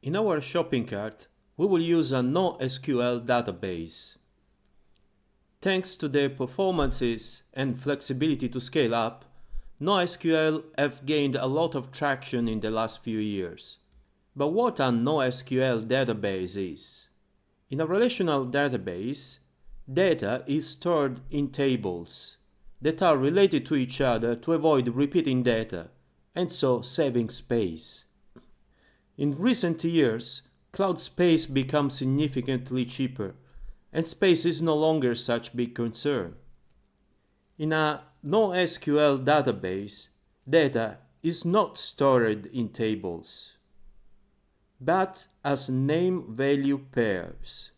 In our shopping cart, we will use a NoSQL database. Thanks to their performances and flexibility to scale up, NoSQL have gained a lot of traction in the last few years. But what a NoSQL database is? In a relational database, data is stored in tables that are related to each other to avoid repeating data, and so saving space. In recent years, cloud space becomes significantly cheaper, and space is no longer such a big concern. In a NoSQL database, data is not stored in tables, but as name-value pairs.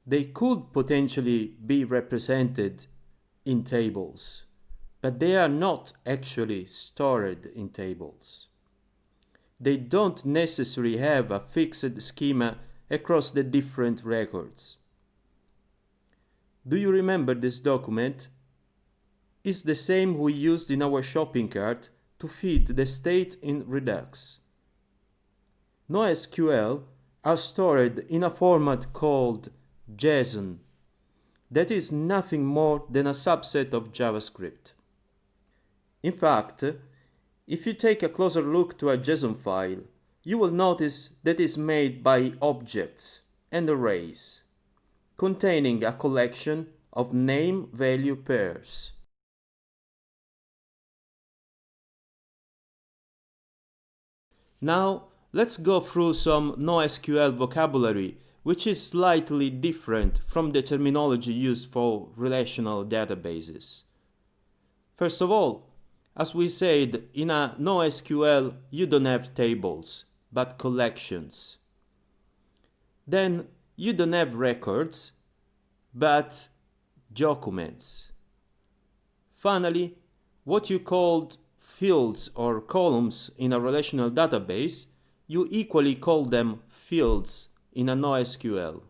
They could potentially be represented in tables, but they are not actually stored in tables. They don't necessarily have a fixed schema across the different records. Do you remember this document? It's the same we used in our shopping cart to feed the state in Redux. NoSQL are stored in a format called JSON. That is nothing more than a subset of JavaScript. In fact, if you take a closer look to a JSON file, you will notice that it's made by objects and arrays, containing a collection of name-value pairs. Now, let's go through some NoSQL vocabulary, which is slightly different from the terminology used for relational databases. First of all, as we said, in a NoSQL you don't have tables, but collections. Then you don't have records, but documents. Finally, what you called fields or columns in a relational database, you equally call them fields in a NoSQL.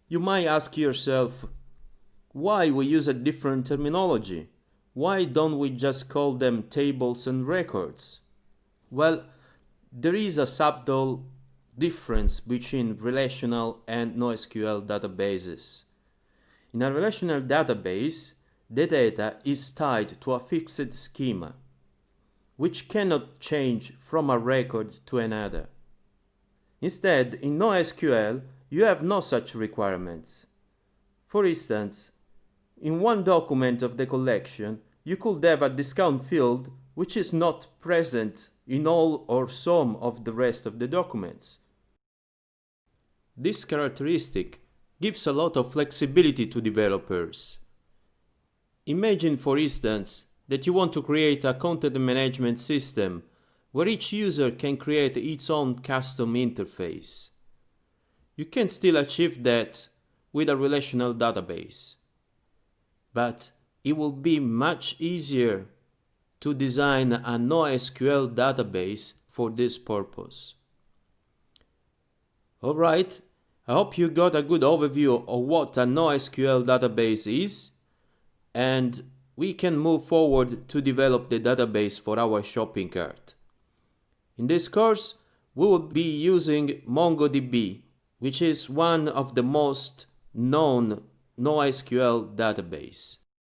You might ask yourself, why we use a different terminology? Why don't we just call them tables and records? Well, there is a subtle difference between relational and NoSQL databases. In a relational database, the data is tied to a fixed schema, which cannot change from a record to another. Instead, in NoSQL, you have no such requirements. For instance, in one document of the collection, you could have a discount field which is not present in all or some of the rest of the documents. This characteristic gives a lot of flexibility to developers. Imagine, for instance, that you want to create a content management system where each user can create its own custom interface. You can still achieve that with a relational database, but it will be much easier to design a NoSQL database for this purpose. Alright, I hope you got a good overview of what a NoSQL database is, and we can move forward to develop the database for our shopping cart. In this course, we will be using MongoDB, which is one of the most known NoSQL database.